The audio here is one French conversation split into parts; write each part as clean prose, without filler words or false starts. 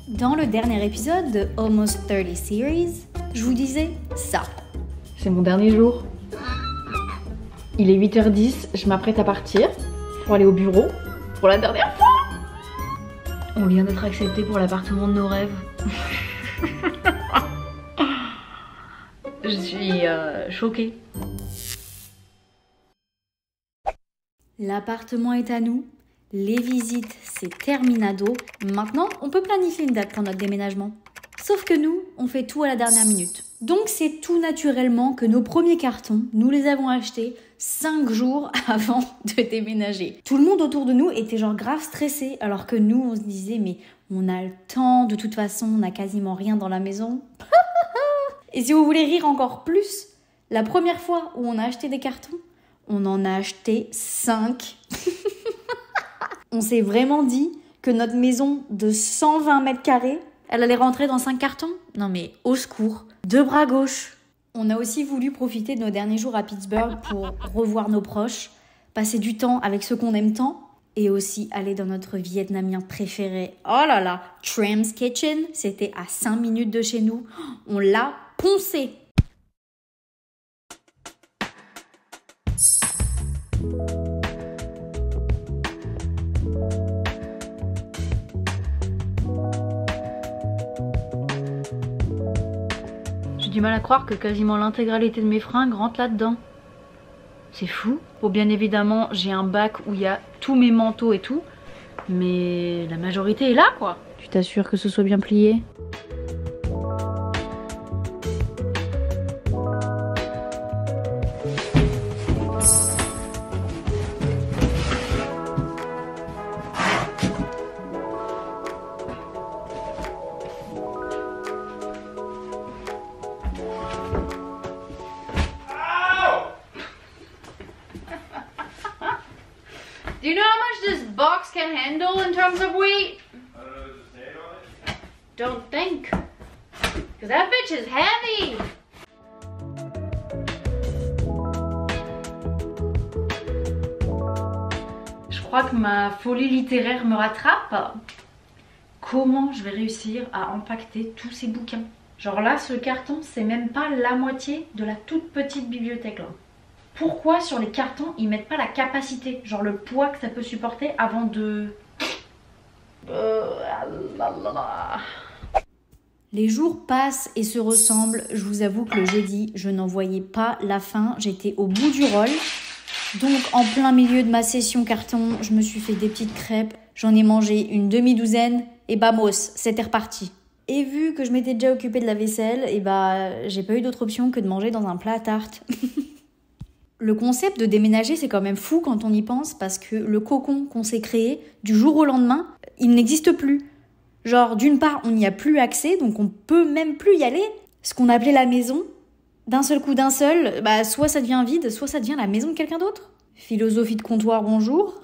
Dans le dernier épisode de Almost 30 Series, je vous disais ça. C'est mon dernier jour. Il est 8h10, je m'apprête à partir pour aller au bureau pour la dernière fois. On vient d'être accepté pour l'appartement de nos rêves. Je suis choquée. L'appartement est à nous, les visites c'est terminado. Maintenant, on peut planifier une date pour notre déménagement. Sauf que nous, on fait tout à la dernière minute. Donc c'est tout naturellement que nos premiers cartons, nous les avons achetés 5 jours avant de déménager. Tout le monde autour de nous était genre grave stressé, alors que nous, on se disait mais on a le temps, de toute façon, on n'a quasiment rien dans la maison. Et si vous voulez rire encore plus, la première fois où on a acheté des cartons, on en a acheté 5. On s'est vraiment dit que notre maison de 120 mètres carrés, elle allait rentrer dans 5 cartons. Non mais au secours, 2 bras gauche. On a aussi voulu profiter de nos derniers jours à Pittsburgh pour revoir nos proches, passer du temps avec ceux qu'on aime tant et aussi aller dans notre vietnamien préféré. Oh là là, Tram's Kitchen, c'était à 5 minutes de chez nous. On l'a poncé. J'ai du mal à croire que quasiment l'intégralité de mes fringues rentrent là-dedans. C'est fou. Bon, bien évidemment, j'ai un bac où il y a tous mes manteaux et tout, mais la majorité est là, quoi. Tu t'assures que ce soit bien plié? Do you know how much this box can handle in terms of weight? I don't know, does it say it on it? Don't think. Because that bitch is heavy. Je crois que ma folie littéraire me rattrape. Comment je vais réussir à empaqueter tous ces bouquins? Genre là, ce carton, c'est même pas la moitié de la toute petite bibliothèque là. Pourquoi sur les cartons, ils mettent pas la capacité, genre le poids que ça peut supporter avant de... Les jours passent et se ressemblent. Je vous avoue que le jeudi, je n'en voyais pas la fin. J'étais au bout du rôle. Donc, en plein milieu de ma session carton, je me suis fait des petites crêpes. J'en ai mangé une demi-douzaine et bamos, c'était reparti. Et vu que je m'étais déjà occupée de la vaisselle, j'ai pas eu d'autre option que de manger dans un plat à tarte. Le concept de déménager, c'est quand même fou quand on y pense, parce que le cocon qu'on s'est créé, du jour au lendemain, il n'existe plus. Genre, d'une part, on n'y a plus accès, donc on peut même plus y aller. Ce qu'on appelait la maison, d'un seul coup, soit ça devient vide, soit ça devient la maison de quelqu'un d'autre. Philosophie de comptoir, bonjour.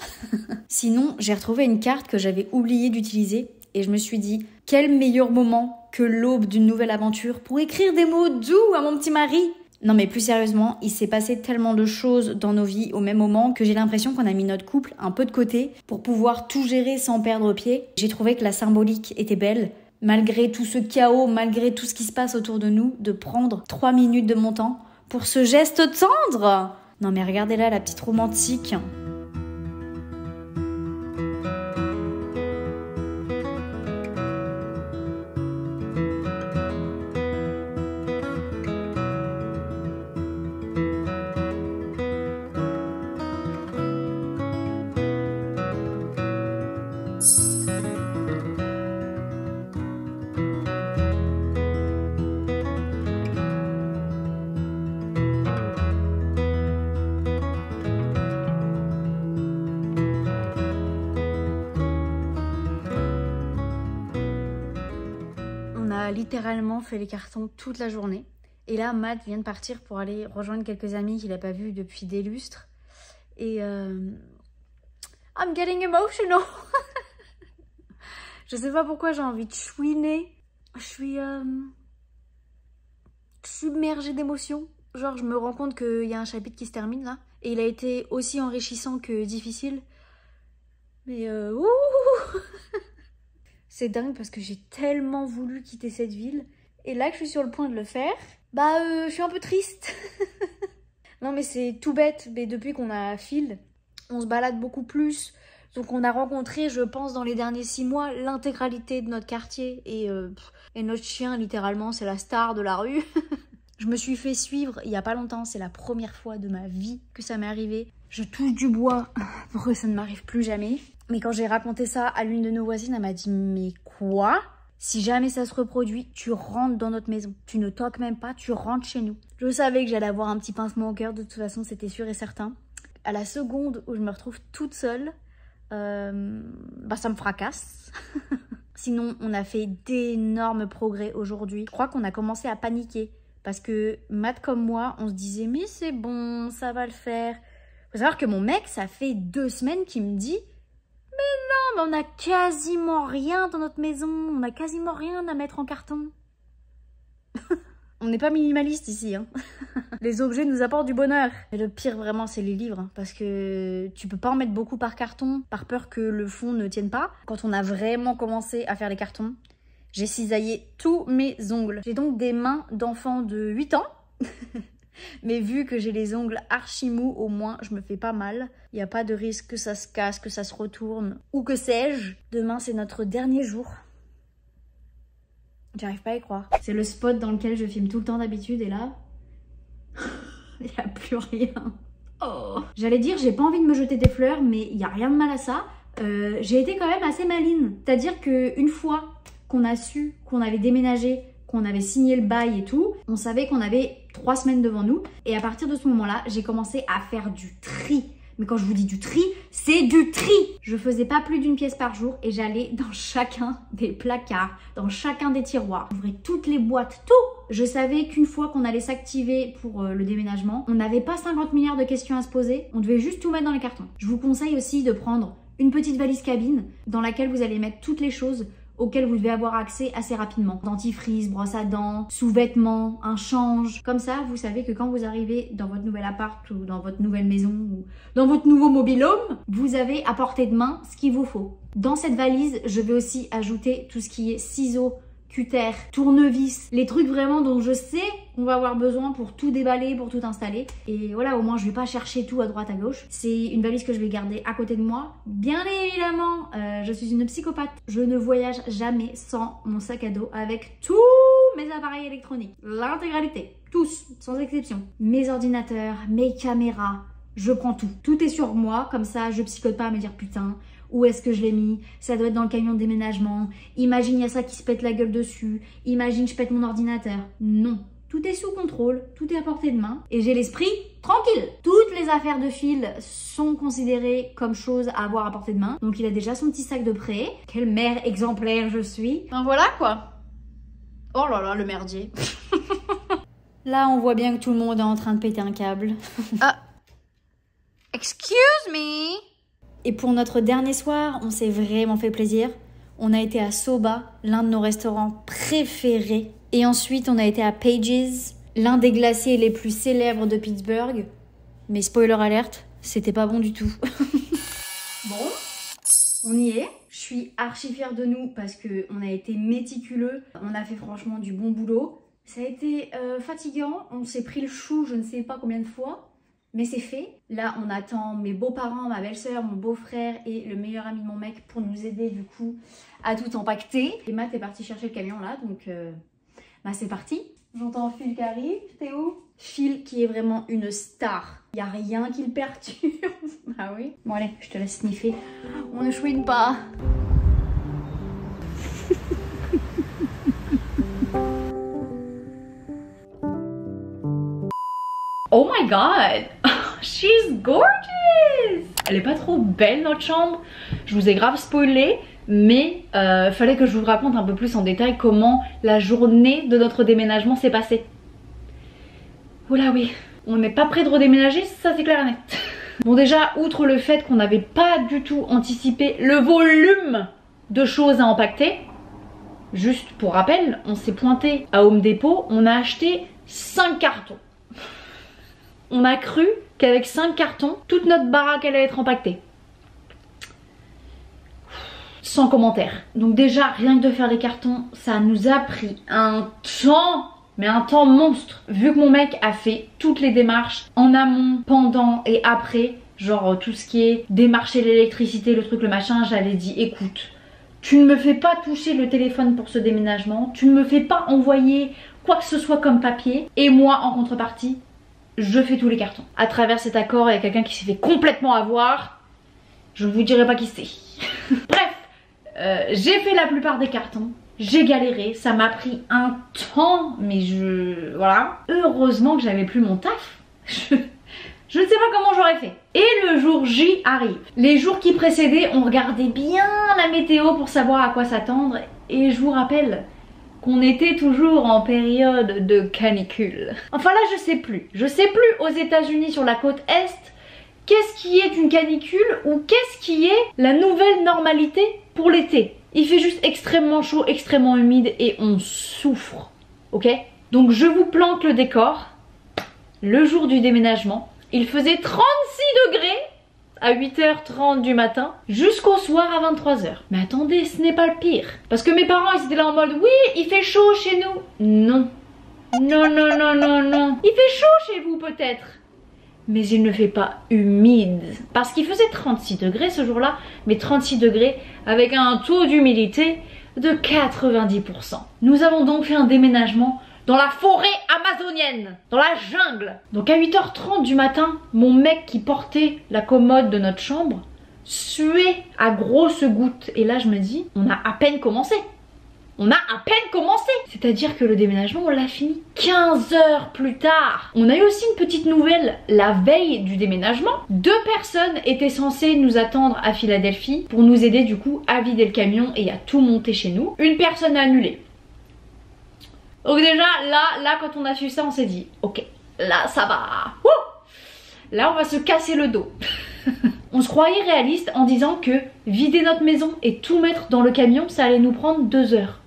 Sinon, j'ai retrouvé une carte que j'avais oublié d'utiliser, et je me suis dit, quel meilleur moment que l'aube d'une nouvelle aventure pour écrire des mots doux à mon petit mari. Non mais plus sérieusement, il s'est passé tellement de choses dans nos vies au même moment que j'ai l'impression qu'on a mis notre couple un peu de côté pour pouvoir tout gérer sans perdre pied. J'ai trouvé que la symbolique était belle, malgré tout ce chaos, malgré tout ce qui se passe autour de nous, de prendre 3 minutes de mon temps pour ce geste tendre. Non mais regardez là la petite romantique. Littéralement fait les cartons toute la journée. Et là, Matt vient de partir pour aller rejoindre quelques amis qu'il n'a pas vus depuis des lustres. Et I'm getting emotional. Je sais pas pourquoi j'ai envie de chouiner. Je suis submergée d'émotions. Genre, je me rends compte qu'il y a un chapitre qui se termine là. Et il a été aussi enrichissant que difficile. Mais ouh. C'est dingue parce que j'ai tellement voulu quitter cette ville. Et là que je suis sur le point de le faire, je suis un peu triste. Non mais c'est tout bête, mais depuis qu'on a Phil, on se balade beaucoup plus. Donc on a rencontré, je pense, dans les derniers 6 mois, l'intégralité de notre quartier. Et notre chien, littéralement, c'est la star de la rue. Je me suis fait suivre il y a pas longtemps, c'est la première fois de ma vie que ça m'est arrivé. Je touche du bois pour que ça ne m'arrive plus jamais. Mais quand j'ai raconté ça à l'une de nos voisines, elle m'a dit « Mais quoi ? Si jamais ça se reproduit, tu rentres dans notre maison. Tu ne toques même pas, tu rentres chez nous. » Je savais que j'allais avoir un petit pincement au cœur, de toute façon, c'était sûr et certain. À la seconde où je me retrouve toute seule, ça me fracasse. Sinon, on a fait d'énormes progrès aujourd'hui. Je crois qu'on a commencé à paniquer. Parce que Matt comme moi, on se disait « Mais c'est bon, ça va le faire. » Faut savoir que mon mec, ça fait 2 semaines qu'il me dit « Mais non, mais on a quasiment rien dans notre maison. On a quasiment rien à mettre en carton. » On n'est pas minimaliste ici, hein. Les objets nous apportent du bonheur. Et le pire vraiment, c'est les livres. Hein, parce que tu peux pas en mettre beaucoup par carton, par peur que le fond ne tienne pas. Quand on a vraiment commencé à faire les cartons, j'ai cisaillé tous mes ongles. J'ai donc des mains d'enfant de 8 ans. Mais vu que j'ai les ongles archi mous, au moins je me fais pas mal. Il n'y a pas de risque que ça se casse, que ça se retourne ou que sais-je. Demain c'est notre dernier jour. J'arrive pas à y croire. C'est le spot dans lequel je filme tout le temps d'habitude et là, il n'y a plus rien. Oh. J'allais dire j'ai pas envie de me jeter des fleurs, mais il n'y a rien de mal à ça. J'ai été quand même assez maline. C'est-à-dire qu'une fois qu'on a su qu'on allait déménager, qu'on avait signé le bail et tout, on savait qu'on avait 3 semaines devant nous. Et à partir de ce moment-là, j'ai commencé à faire du tri. Mais quand je vous dis du tri, c'est du tri! Je faisais pas plus d'1 pièce par jour et j'allais dans chacun des placards, dans chacun des tiroirs. J'ouvrais toutes les boîtes, tout! Je savais qu'une fois qu'on allait s'activer pour le déménagement, on n'avait pas 50 milliards de questions à se poser, on devait juste tout mettre dans les cartons. Je vous conseille aussi de prendre une petite valise cabine dans laquelle vous allez mettre toutes les choses auxquelles vous devez avoir accès assez rapidement. Dentifrice, brosse à dents, sous-vêtements, un change. Comme ça, vous savez que quand vous arrivez dans votre nouvel appart ou dans votre nouvelle maison ou dans votre nouveau mobil-home, vous avez à portée de main ce qu'il vous faut. Dans cette valise, je vais aussi ajouter tout ce qui est ciseaux, cutter, tournevis, les trucs vraiment dont je sais qu'on va avoir besoin pour tout déballer, pour tout installer. Et voilà, au moins je vais pas chercher tout à droite à gauche. C'est une valise que je vais garder à côté de moi. Bien évidemment, je suis une psychopathe. Je ne voyage jamais sans mon sac à dos avec tous mes appareils électroniques. L'intégralité, tous, sans exception. Mes ordinateurs, mes caméras, je prends tout. Tout est sur moi, comme ça je psychote pas à me dire putain, où est-ce que je l'ai mis? Ça doit être dans le camion de déménagement. Imagine, il y a ça qui se pète la gueule dessus. Imagine, je pète mon ordinateur. Non. Tout est sous contrôle, tout est à portée de main. Et j'ai l'esprit tranquille. Toutes les affaires de Phil sont considérées comme choses à avoir à portée de main. Donc il a déjà son petit sac de prêt. Quelle mère exemplaire je suis. Ben voilà quoi. Oh là là, le merdier. Là, on voit bien que tout le monde est en train de péter un câble. Excuse me. Et pour notre dernier soir, on s'est vraiment fait plaisir. On a été à Soba, l'un de nos restaurants préférés. Et ensuite, on a été à Pages, l'un des glaciers les plus célèbres de Pittsburgh. Mais spoiler alerte, c'était pas bon du tout. Bon, on y est. Je suis archi fière de nous parce qu'on a été méticuleux. On a fait franchement du bon boulot. Ça a été fatigant. On s'est pris le chou je ne sais pas combien de fois. Mais c'est fait. Là, on attend mes beaux-parents, ma belle-sœur, mon beau-frère et le meilleur ami de mon mec pour nous aider du coup à tout empaqueter. Et Matt est parti chercher le camion là, donc c'est parti. J'entends Phil qui arrive. T'es où? Phil qui est vraiment une star. Il n'y a rien qui le perturbe. Ah oui? Bon allez, je te laisse sniffer. On ne chouine pas. Oh my god, she's gorgeous. Elle est pas trop belle notre chambre. Je vous ai grave spoilé, mais fallait que je vous raconte un peu plus en détail comment la journée de notre déménagement s'est passée. Oula oui, on n'est pas prêt de redéménager, ça c'est clair et net. Bon déjà, outre le fait qu'on n'avait pas du tout anticipé le volume de choses à empaqueter, juste pour rappel, on s'est pointé à Home Depot, on a acheté 5 cartons. On a cru qu'avec 5 cartons, toute notre baraque allait être empaquetée. sans commentaire. Donc déjà, rien que de faire les cartons, ça nous a pris un temps, mais un temps monstre. Vu que mon mec a fait toutes les démarches en amont, pendant et après, genre tout ce qui est démarcher l'électricité, le truc, le machin, j'avais dit écoute, tu ne me fais pas toucher le téléphone pour ce déménagement, tu ne me fais pas envoyer quoi que ce soit comme papier, et moi en contrepartie, je fais tous les cartons. À travers cet accord, il y a quelqu'un qui s'est fait complètement avoir, je ne vous dirai pas qui c'est. Bref, j'ai fait la plupart des cartons, j'ai galéré, ça m'a pris un temps, mais voilà. Heureusement que j'avais plus mon taf. Je ne sais pas comment j'aurais fait. Et le jour J arrive. Les jours qui précédaient, on regardait bien la météo pour savoir à quoi s'attendre. Et je vous rappelle qu'on était toujours en période de canicule. Enfin là, je sais plus. Je sais plus aux États-Unis sur la côte Est, qu'est-ce qui est une canicule ou qu'est-ce qui est la nouvelle normalité pour l'été. Il fait juste extrêmement chaud, extrêmement humide et on souffre. Ok? Donc je vous plante le décor. Le jour du déménagement. Il faisait 36 degrés à 8h30 du matin jusqu'au soir à 23h. Mais attendez, ce n'est pas le pire. Parce que mes parents, ils étaient là en mode oui, il fait chaud chez nous. Non. Non, non, non, non, non. Il fait chaud chez vous peut-être. Mais il ne fait pas humide. Parce qu'il faisait 36 degrés ce jour-là, mais 36 degrés avec un taux d'humidité de 90%. Nous avons donc fait un déménagement dans la forêt amazonienne, dans la jungle. Donc à 8h30 du matin, mon mec qui portait la commode de notre chambre suait à grosses gouttes. Et là je me dis, on a à peine commencé. On a à peine commencé. C'est-à-dire que le déménagement, on l'a fini 15 heures plus tard. On a eu aussi une petite nouvelle la veille du déménagement. 2 personnes étaient censées nous attendre à Philadelphie pour nous aider du coup à vider le camion et à tout monter chez nous. Une personne a annulé. Donc déjà, là, quand on a su ça, on s'est dit, ok, là, ça va. Ouh, là, on va se casser le dos. On se croyait réaliste en disant que vider notre maison et tout mettre dans le camion, ça allait nous prendre 2 heures.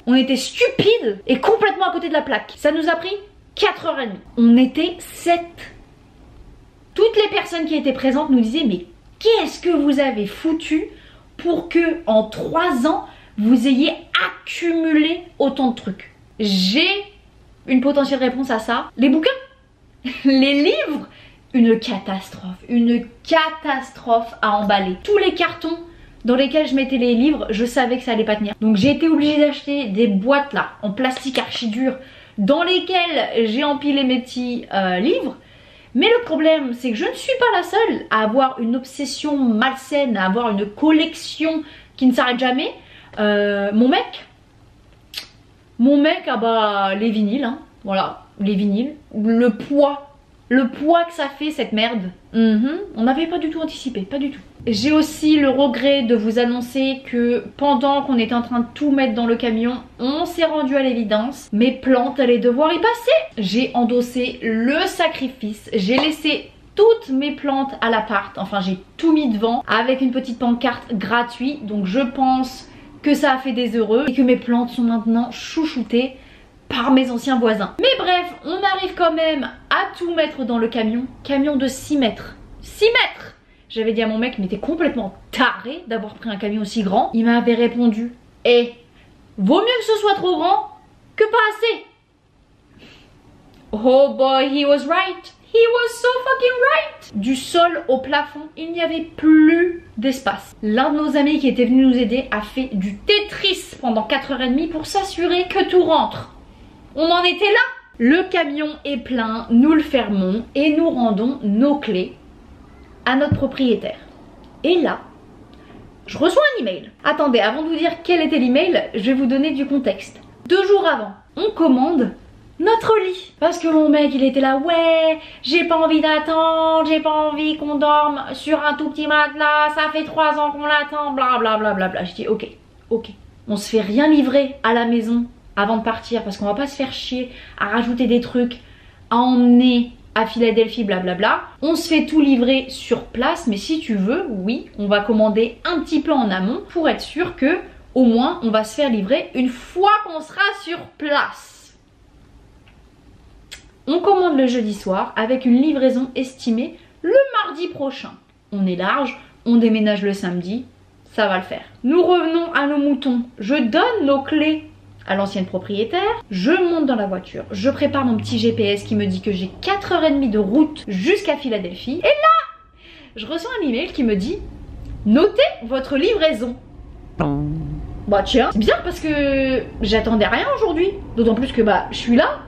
On était stupides et complètement à côté de la plaque. Ça nous a pris 4h30. On était 7. Toutes les personnes qui étaient présentes nous disaient, mais qu'est-ce que vous avez foutu pour que en 3 ans, vous ayez accumulé autant de trucs? J'ai une potentielle réponse à ça. Les bouquins, les livres, une catastrophe à emballer. Tous les cartons dans lesquels je mettais les livres, je savais que ça allait pas tenir. Donc j'ai été obligée d'acheter des boîtes là, en plastique archi dur, dans lesquelles j'ai empilé mes petits livres. Mais le problème, c'est que je ne suis pas la seule à avoir une obsession malsaine, à avoir une collection qui ne s'arrête jamais. Mon mec, ah bah les vinyles, hein, voilà, les vinyles, le poids que ça fait cette merde, on n'avait pas du tout anticipé, pas du tout. J'ai aussi le regret de vous annoncer que pendant qu'on était en train de tout mettre dans le camion, on s'est rendu à l'évidence, mes plantes allaient devoir y passer. J'ai endossé le sacrifice, j'ai laissé toutes mes plantes à l'appart, enfin j'ai tout mis devant avec une petite pancarte gratuite, donc je pense que ça a fait des heureux et que mes plantes sont maintenant chouchoutées par mes anciens voisins. Mais bref, on arrive quand même à tout mettre dans le camion. Camion de 6 mètres. 6 mètres! J'avais dit à mon mec, mais t'es complètement taré d'avoir pris un camion aussi grand. Il m'avait répondu, vaut mieux que ce soit trop grand que pas assez. Oh boy, he was right. He was so fucking right. Du sol au plafond, il n'y avait plus d'espace. L'un de nos amis qui était venu nous aider a fait du Tetris pendant 4h30 pour s'assurer que tout rentre. On en était là. Le camion est plein, nous le fermons et nous rendons nos clés à notre propriétaire. Et là, je reçois un email. Attendez, avant de vous dire quel était l'email, je vais vous donner du contexte. 2 jours avant, on commande notre lit. Parce que mon mec il était là, ouais, j'ai pas envie d'attendre, j'ai pas envie qu'on dorme sur un tout petit matelas, ça fait 3 ans qu'on l'attend, blablabla. Bla, bla. Je dis ok. On se fait rien livrer à la maison avant de partir parce qu'on va pas se faire chier à rajouter des trucs, à emmener à Philadelphie, blablabla. On se fait tout livrer sur place, mais si tu veux, oui, on va commander un petit peu en amont pour être sûr que au moins on va se faire livrer une fois qu'on sera sur place. On commande le jeudi soir avec une livraison estimée le mardi prochain. On est large, on déménage le samedi, ça va le faire. Nous revenons à nos moutons. Je donne nos clés à l'ancienne propriétaire, je monte dans la voiture, je prépare mon petit GPS qui me dit que j'ai 4h30 de route jusqu'à Philadelphie. Et là, je reçois un email qui me dit « Notez votre livraison ». Bah tiens, c'est bizarre parce que j'attendais rien aujourd'hui. D'autant plus que bah je suis là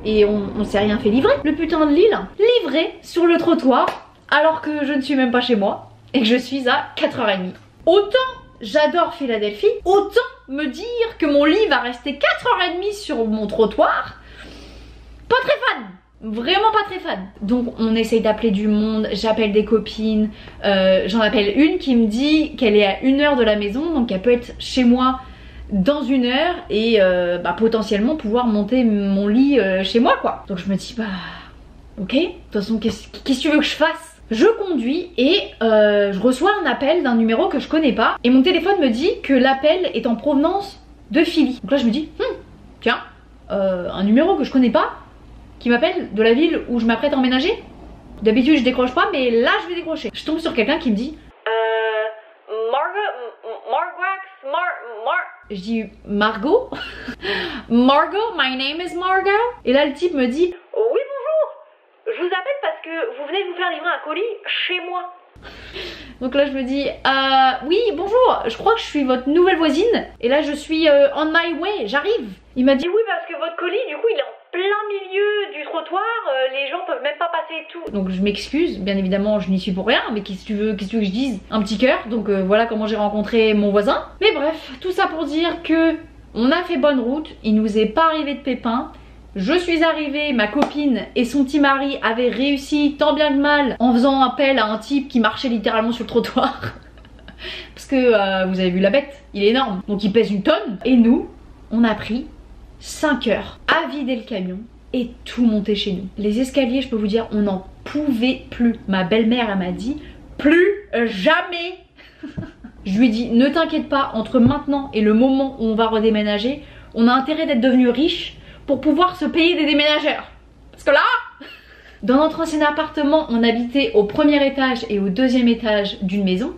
et on s'est rien fait livrer. Le putain de Lille, livré sur le trottoir alors que je ne suis même pas chez moi et que je suis à 4h30. Autant j'adore Philadelphie, autant me dire que mon lit va rester 4h30 sur mon trottoir, pas très fan. Vraiment pas très fan. Donc on essaye d'appeler du monde, j'appelle des copines, j'en appelle une qui me dit qu'elle est à 1 heure de la maison, donc elle peut être chez moi dans 1 heure et bah, potentiellement pouvoir monter mon lit chez moi quoi. Donc je me dis bah ok, de toute façon qu'est-ce que tu veux que je fasse? Je conduis et je reçois un appel d'un numéro que je connais pas et mon téléphone me dit que l'appel est en provenance de Philly. Donc là je me dis tiens, un numéro que je connais pas qui m'appelle de la ville où je m'apprête à emménager. D'habitude je décroche pas mais là je vais décrocher. Je tombe sur quelqu'un qui me dit je dis Margot Margot, my name is Margot. Et là le type me dit oui bonjour, je vous appelle parce que vous venez de vous faire livrer un colis chez moi. Donc là je me dis oui bonjour, je crois que je suis votre nouvelle voisine et là je suis on my way, j'arrive. Il m'a dit oui parce que votre colis du coup il est en plein milieu du trottoir, les gens peuvent même pas passer et tout. Donc je m'excuse, bien évidemment je n'y suis pour rien, mais qu'est-ce que tu veux que je dise? Un petit cœur, donc voilà comment j'ai rencontré mon voisin. Mais bref, tout ça pour dire que on a fait bonne route, il nous est pas arrivé de pépins. Je suis arrivée, ma copine et son petit mari avaient réussi tant bien que mal en faisant appel à un type qui marchait littéralement sur le trottoir. Parce que vous avez vu la bête, il est énorme, donc il pèse 1 tonne. Et nous, on a pris 5 heures à vider le camion et tout monter chez nous. Les escaliers, je peux vous dire, on n'en pouvait plus. Ma belle-mère, elle m'a dit, plus jamais. Je lui ai dit, ne t'inquiète pas, entre maintenant et le moment où on va redéménager, on a intérêt d'être devenu riche pour pouvoir se payer des déménageurs. Parce que là, dans notre ancien appartement, on habitait au 1er étage et au 2e étage d'une maison.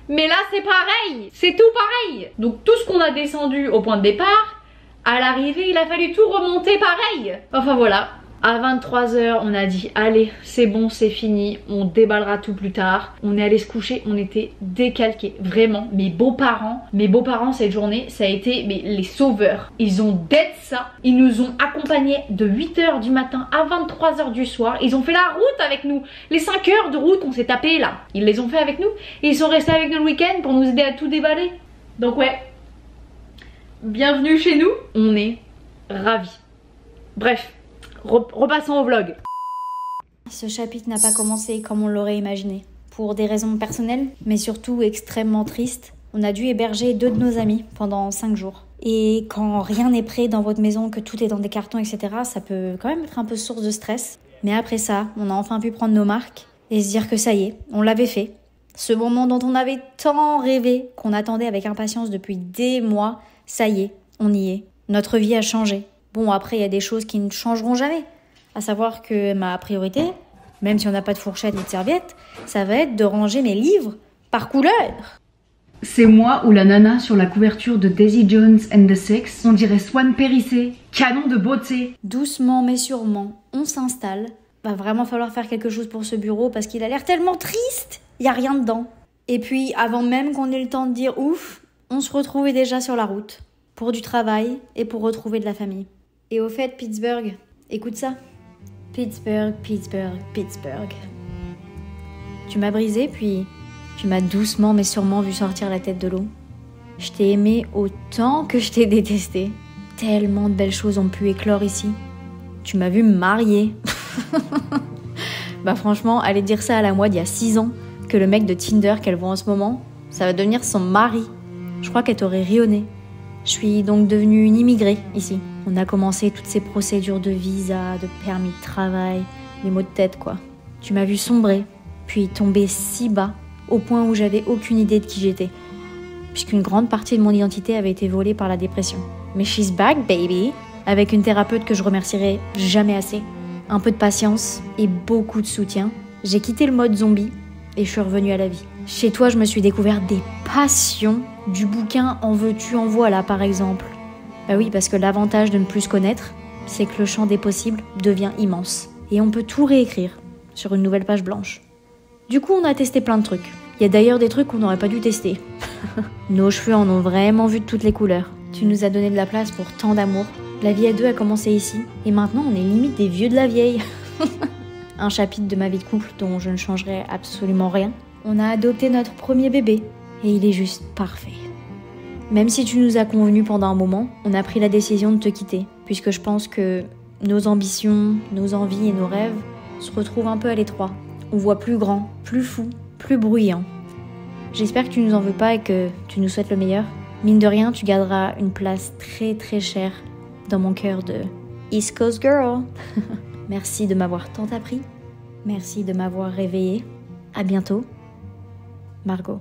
Mais là, c'est pareil, c'est tout pareil. Donc tout ce qu'on a descendu au point de départ, à l'arrivée, il a fallu tout remonter pareil. Enfin voilà, à 23 h, on a dit allez, c'est bon, c'est fini, on déballera tout plus tard. On est allé se coucher, on était décalqués. Vraiment, mes beaux-parents cette journée, ça a été les sauveurs. Ils ont dead ça. Ils nous ont accompagnés de 8 h du matin à 23 h du soir. Ils ont fait la route avec nous. Les 5 heures de route qu'on s'est tapé là, ils les ont fait avec nous. Et ils sont restés avec nous le week-end pour nous aider à tout déballer. Donc ouais, bienvenue chez nous, on est ravis. Bref, repassons au vlog. Ce chapitre n'a pas commencé comme on l'aurait imaginé. Pour des raisons personnelles, mais surtout extrêmement tristes, on a dû héberger 2 de nos amis pendant 5 jours. Et quand rien n'est prêt dans votre maison, que tout est dans des cartons, etc., ça peut quand même être un peu source de stress. Mais après ça, on a enfin pu prendre nos marques et se dire que ça y est, on l'avait fait. Ce moment dont on avait tant rêvé, qu'on attendait avec impatience depuis des mois, ça y est, on y est. Notre vie a changé. Bon, après, il y a des choses qui ne changeront jamais. À savoir que ma priorité, même si on n'a pas de fourchette ni de serviette, ça va être de ranger mes livres par couleur. C'est moi ou la nana sur la couverture de Daisy Jones and the Six. On dirait Swan Périssé, canon de beauté. Doucement mais sûrement, on s'installe. Va vraiment falloir faire quelque chose pour ce bureau parce qu'il a l'air tellement triste. Il n'y a rien dedans. Et puis, avant même qu'on ait le temps de dire ouf, on se retrouvait déjà sur la route. Pour du travail et pour retrouver de la famille. Et au fait, Pittsburgh, écoute ça. Pittsburgh, Pittsburgh, Pittsburgh. Tu m'as brisé, puis tu m'as doucement mais sûrement vu sortir la tête de l'eau. Je t'ai aimé autant que je t'ai détesté. Tellement de belles choses ont pu éclore ici. Tu m'as vu me marier. Bah franchement, aller dire ça à la moi d'il y a 6 ans, que le mec de Tinder qu'elle voit en ce moment, ça va devenir son mari. Je crois qu'elle t'aurait rionné. Je suis donc devenue une immigrée ici. On a commencé toutes ces procédures de visa, de permis de travail, les maux de tête quoi. Tu m'as vu sombrer, puis tomber si bas, au point où j'avais aucune idée de qui j'étais. Puisqu'une grande partie de mon identité avait été volée par la dépression. Mais she's back baby, avec une thérapeute que je remercierai jamais assez. Un peu de patience et beaucoup de soutien, j'ai quitté le mode zombie et je suis revenue à la vie. Chez toi, je me suis découvert des passions du bouquin En veux-tu, en voilà, par exemple. Bah oui, parce que l'avantage de ne plus se connaître, c'est que le champ des possibles devient immense. Et on peut tout réécrire sur une nouvelle page blanche. Du coup, on a testé plein de trucs. Il y a d'ailleurs des trucs qu'on n'aurait pas dû tester. Nos cheveux en ont vraiment vu de toutes les couleurs. Tu nous as donné de la place pour tant d'amour. La vie à deux a commencé ici. Et maintenant, on est limite des vieux de la vieille. Un chapitre de ma vie de couple dont je ne changerai absolument rien. On a adopté notre premier bébé. Et il est juste parfait. Même si tu nous as convenus pendant un moment, on a pris la décision de te quitter. Puisque je pense que nos ambitions, nos envies et nos rêves se retrouvent un peu à l'étroit. On voit plus grand, plus fou, plus bruyant. J'espère que tu nous en veux pas et que tu nous souhaites le meilleur. Mine de rien, tu garderas une place très très chère dans mon cœur de East Coast Girl. Merci de m'avoir tant appris. Merci de m'avoir réveillée. À bientôt. Margot.